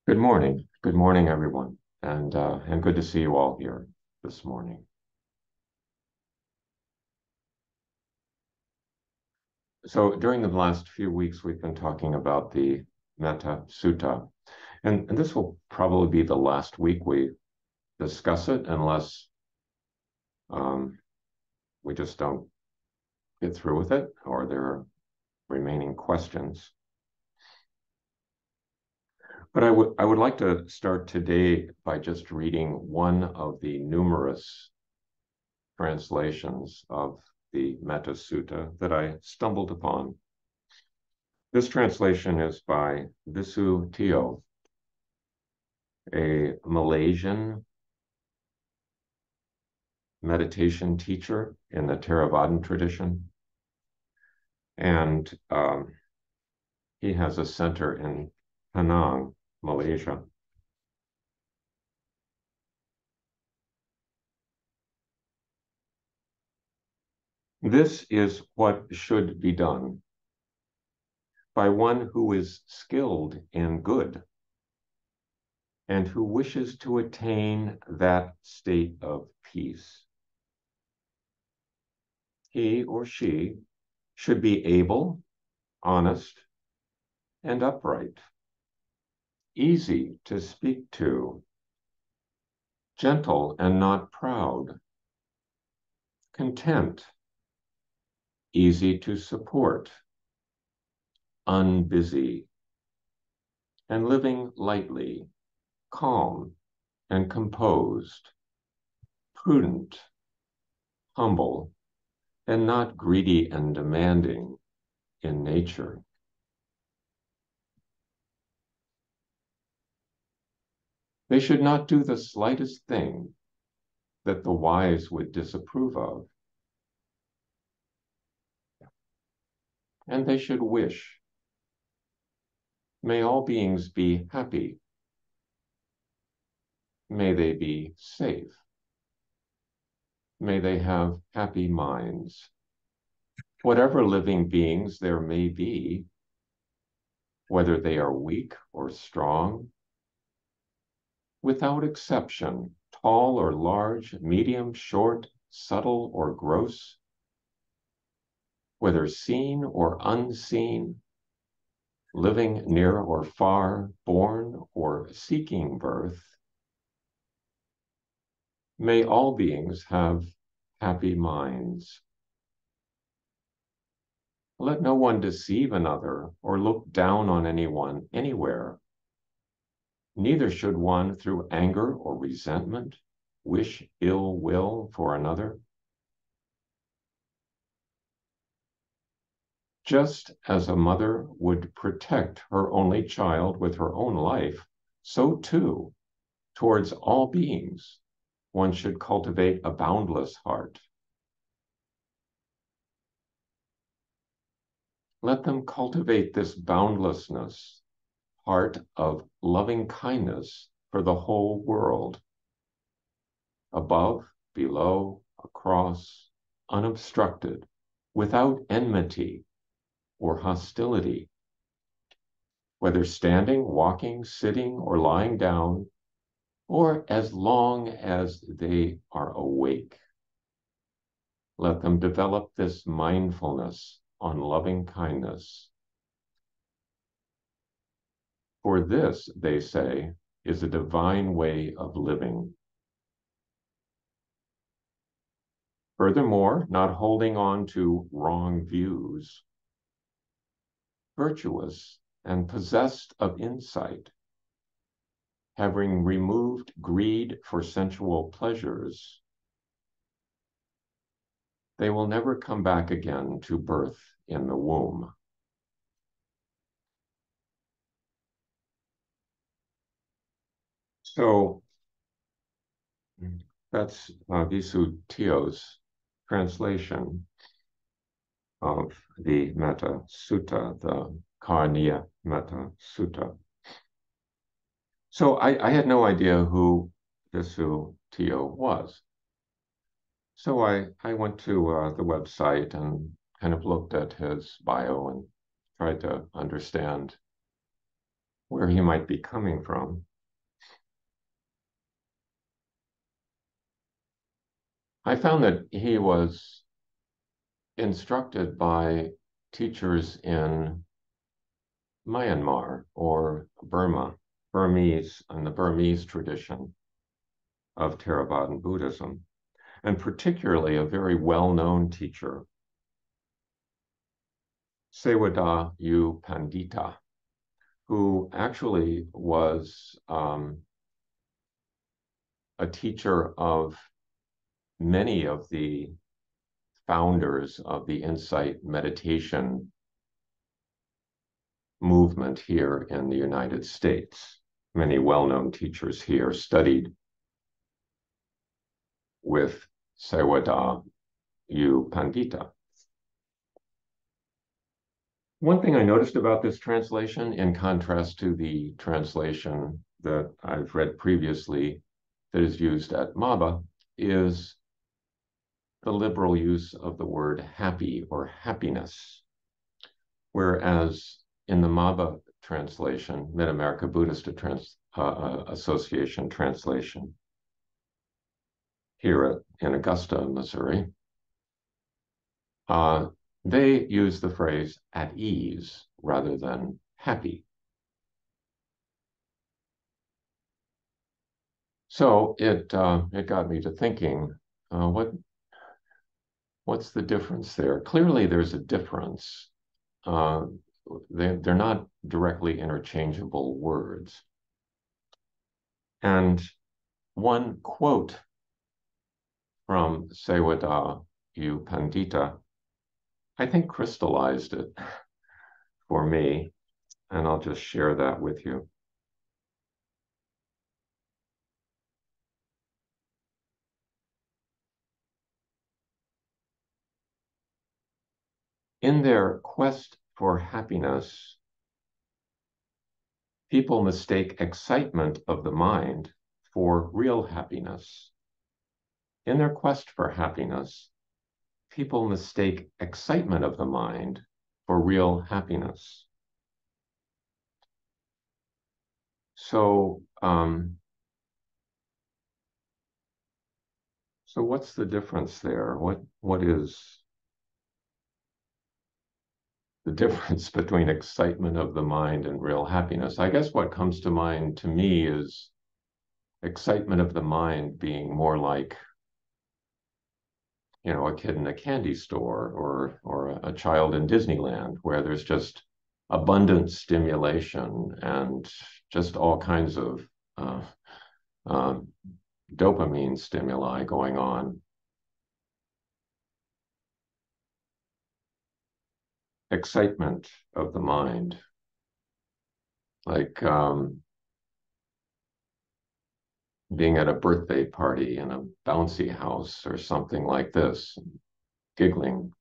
Good morning. Good morning, everyone, and good to see you all here this morning. So during the last few weeks, we've been talking about the Metta Sutta, and this will probably be the last week we discuss it unless um, we just don't get through with it or there are remaining questions. But I would like to start today by just reading one of the numerous translations of the Metta Sutta that I stumbled upon. This translation is by Visu Teo, a Malaysian meditation teacher in the Theravadan tradition. And he has a center in Penang, Malaysia. This is what should be done by one who is skilled in good and who wishes to attain that state of peace. He or she should be able, honest, and upright, easy to speak to, gentle and not proud, content, easy to support, unbusy, and living lightly, calm and composed, prudent, humble, and not greedy and demanding in nature. They should not do the slightest thing that the wise would disapprove of. And they should wish, may all beings be happy. May they be safe. May they have happy minds. Whatever living beings there may be, whether they are weak or strong, without exception, tall or large, medium, short, subtle or gross, whether seen or unseen, living near or far, born or seeking birth, may all beings have happy minds. Let no one deceive another or look down on anyone anywhere. Neither should one, through anger or resentment, wish ill will for another. Just as a mother would protect her only child with her own life, so too, towards all beings, one should cultivate a boundless heart. Let them cultivate this boundlessness, heart of loving kindness for the whole world, above, below, across, unobstructed, without enmity or hostility, whether standing, walking, sitting, or lying down, or as long as they are awake. Let them develop this mindfulness on loving kindness. For this, they say, is a divine way of living. Furthermore, not holding on to wrong views, virtuous and possessed of insight, having removed greed for sensual pleasures, they will never come back again to birth in the womb. So that's Visu Teo's translation of the Metta Sutta, the Karaniya Metta Sutta. So I had no idea who Visu Teo was. So I went to the website and kind of looked at his bio and tried to understand where he might be coming from. I found that he was instructed by teachers in Myanmar or Burma, Burmese, and the Burmese tradition of Theravadan Buddhism, and particularly a very well-known teacher, Sayadaw U Pandita, who actually was a teacher of many of the founders of the insight meditation movement here in the United States. Many well-known teachers here studied with Sayadaw U Pandita. One thing I noticed about this translation, in contrast to the translation that I've read previously that is used at Maba, is the liberal use of the word happy or happiness. Whereas in the Maba translation, Mid-America Buddhist Association translation, here in Augusta, Missouri, they use the phrase at ease rather than happy. So it got me to thinking, what's the difference there? Clearly, there's a difference. They're not directly interchangeable words. And one quote from Sayadaw U Pandita, I think, crystallized it for me, and I'll just share that with you. In their quest for happiness, people mistake excitement of the mind for real happiness. In their quest for happiness, people mistake excitement of the mind for real happiness. So what's the difference there? What is the difference between excitement of the mind and real happiness? I guess what comes to mind to me is excitement of the mind being more like, you know, a kid in a candy store or a child in Disneyland, where there's just abundant stimulation and just all kinds of dopamine stimuli going on. Excitement of the mind, like being at a birthday party in a bouncy house or something like this, giggling.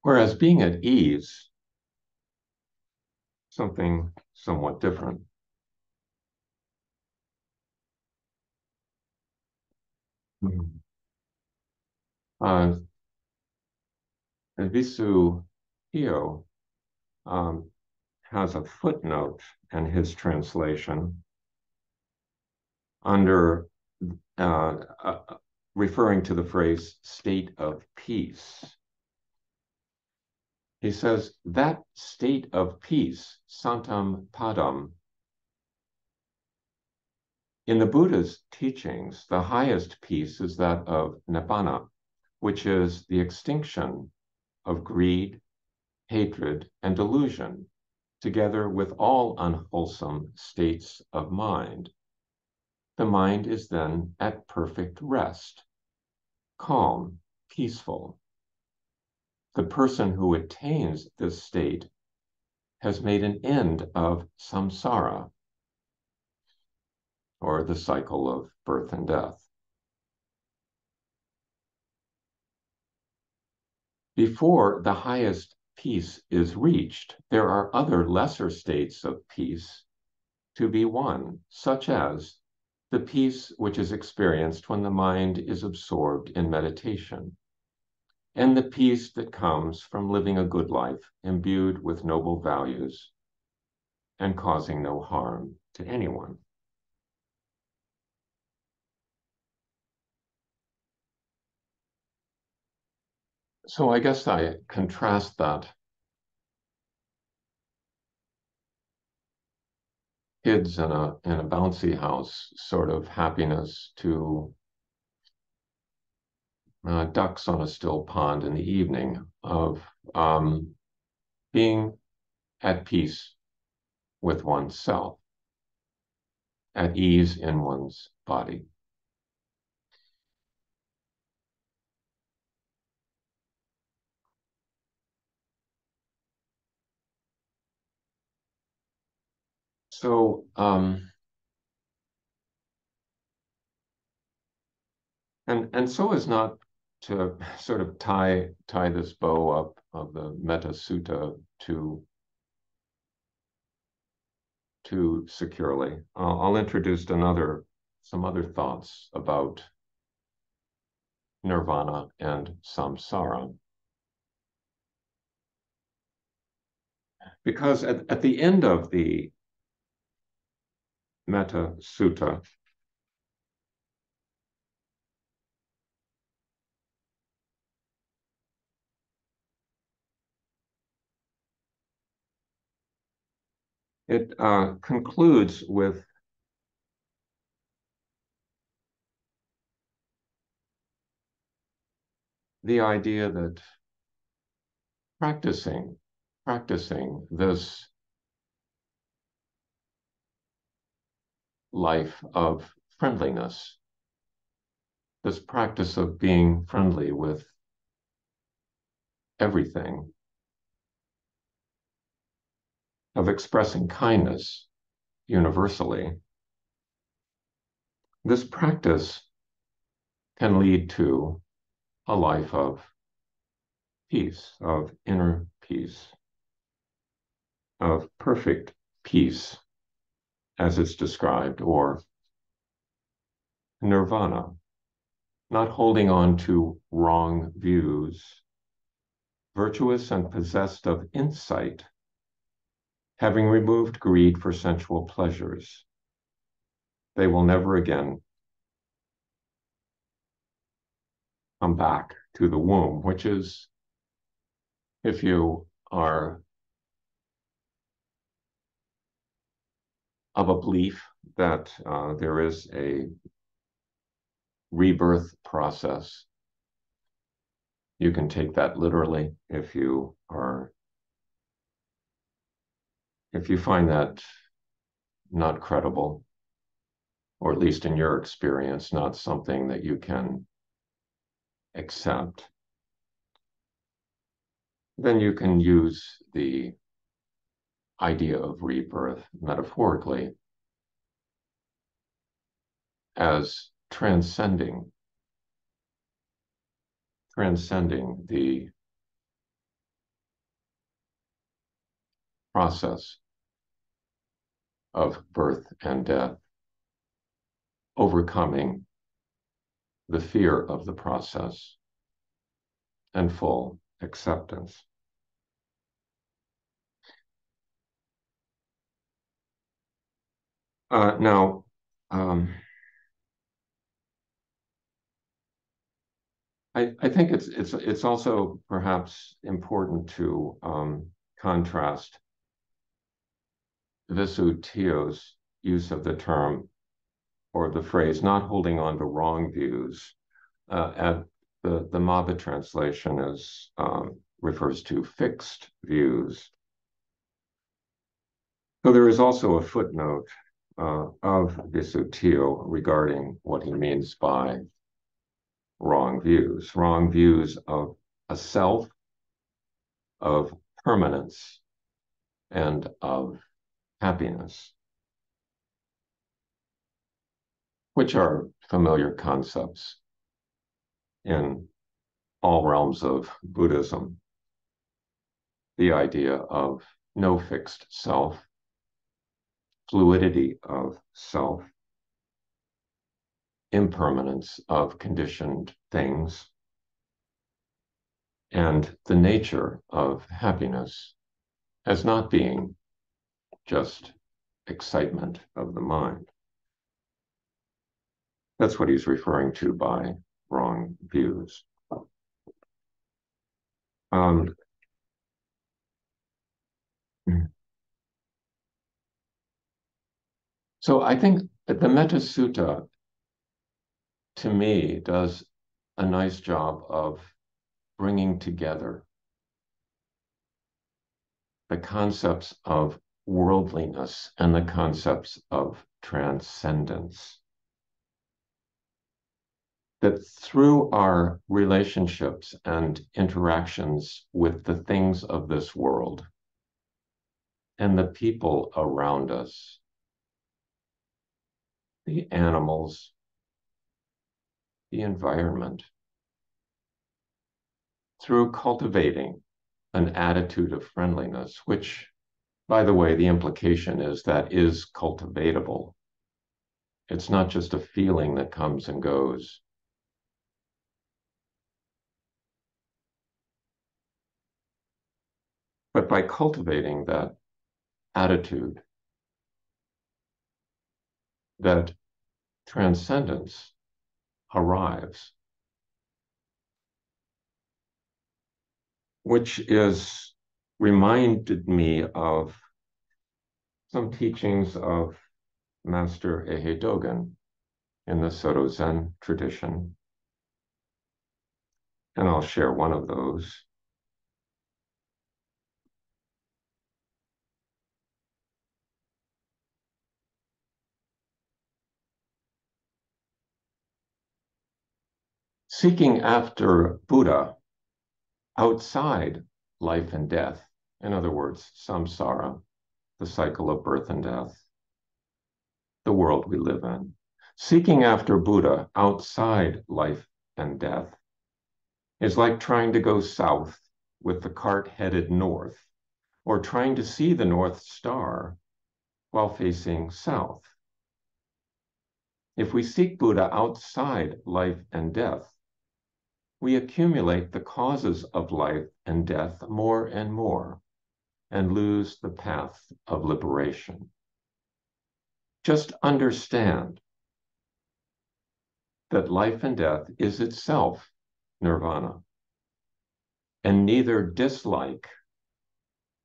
Whereas being at ease, something somewhat different. Visu Hio has a footnote in his translation under referring to the phrase state of peace. He says, that state of peace, santam padam, in the Buddha's teachings, the highest peace is that of nibbana, which is the extinction of greed, hatred, and delusion, together with all unwholesome states of mind. The mind is then at perfect rest, calm, peaceful. The person who attains this state has made an end of samsara, or the cycle of birth and death. Before the highest peace is reached, there are other lesser states of peace to be won, such as the peace which is experienced when the mind is absorbed in meditation, and the peace that comes from living a good life imbued with noble values and causing no harm to anyone. So I guess I contrast that kids in a bouncy house sort of happiness to ducks on a still pond in the evening of being at peace with oneself, at ease in one's body. So, and so as not to sort of tie this bow up of the Metta Sutta too securely, I'll introduce some other thoughts about nirvana and samsara. Because at the end of the Metta Sutta, it concludes with the idea that practicing this life of friendliness, this practice of being friendly with everything, of expressing kindness universally, this practice can lead to a life of peace, of inner peace, of perfect peace, as it's described, or nirvana, not holding on to wrong views, virtuous and possessed of insight, having removed greed for sensual pleasures. They will never again come back to the womb, which is, if you are of a belief that there is a rebirth process, you can take that literally. If you find that not credible, or at least in your experience, not something that you can accept, then you can use the idea of rebirth metaphorically as transcending the process of birth and death, overcoming the fear of the process and full acceptance. Now, I think it's also perhaps important to contrast Visutio's use of the term or the phrase "not holding on to wrong views." At the Maba translation is refers to fixed views. So there is also a footnote of Visutio regarding what he means by wrong views of a self, of permanence, and of happiness, which are familiar concepts in all realms of Buddhism. The idea of no fixed self, fluidity of self, impermanence of conditioned things, and the nature of happiness as not being just excitement of the mind. That's what he's referring to by wrong views. So I think that the Metta Sutta, to me, does a nice job of bringing together the concepts of worldliness and the concepts of transcendence. That through our relationships and interactions with the things of this world and the people around us, the animals, the environment, through cultivating an attitude of friendliness, which, by the way, the implication is that is cultivatable. It's not just a feeling that comes and goes. But by cultivating that attitude, that transcendence arrives, which is reminded me of some teachings of Master Ehe Dogen in the Soto Zen tradition. And I'll share one of those. Seeking after Buddha outside life and death, in other words, samsara, the cycle of birth and death, the world we live in. Seeking after Buddha outside life and death is like trying to go south with the cart headed north, or trying to see the North Star while facing south. If we seek Buddha outside life and death, we accumulate the causes of life and death more and more and lose the path of liberation. Just understand that life and death is itself nirvana, and neither dislike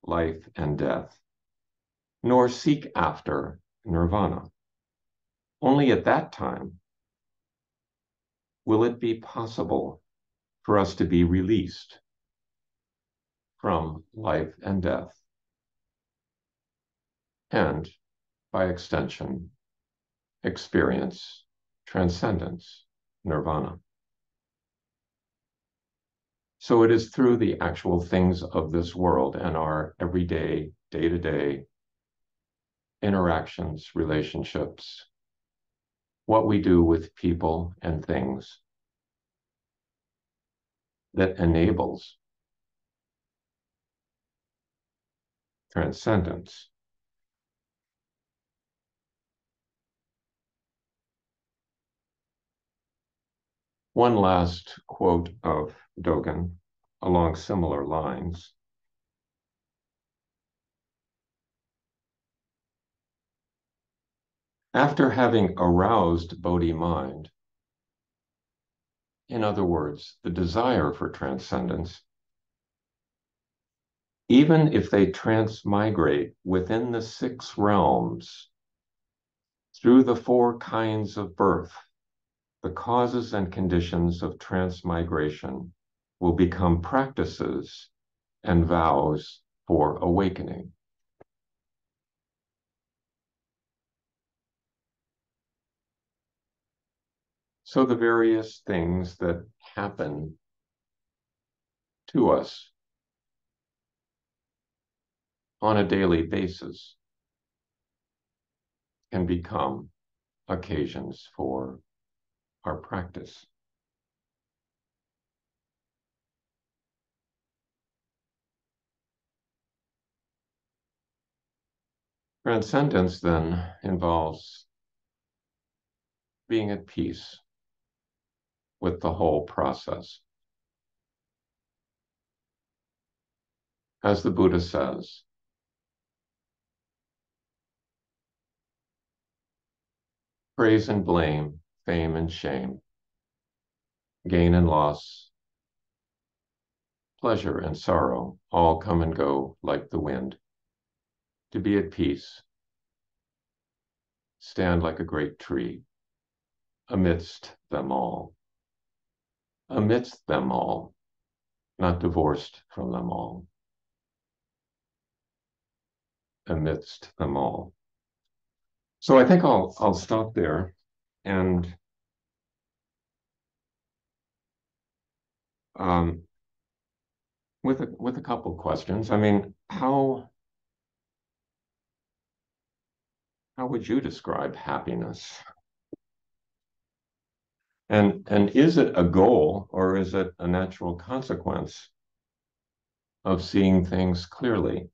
life and death, nor seek after nirvana. Only at that time will it be possible for us to be released from life and death, and by extension, experience transcendence, nirvana. So it is through the actual things of this world and our everyday, day-to-day interactions, relationships, what we do with people and things that enables transcendence. One last quote of Dogen along similar lines. After having aroused Bodhi mind, in other words, the desire for transcendence, even if they transmigrate within the 6 realms through the 4 kinds of birth, the causes and conditions of transmigration will become practices and vows for awakening. So the various things that happen to us on a daily basis can become occasions for our practice. Transcendence then involves being at peace with the whole process. As the Buddha says, praise and blame, fame and shame, gain and loss, pleasure and sorrow all come and go like the wind. To be at peace, stand like a great tree, amidst them all. Amidst them all, not divorced from them all. Amidst them all. So I think I'll stop there and with a couple questions. I mean, how would you describe happiness? And is it a goal or is it a natural consequence of seeing things clearly?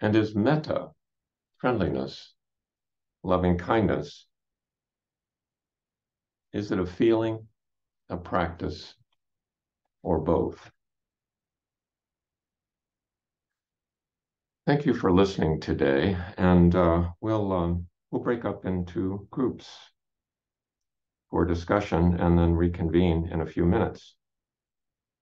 And is metta, friendliness, loving kindness, is it a feeling, a practice, or both? Thank you for listening today, and we'll break up into groups for discussion and then reconvene in a few minutes.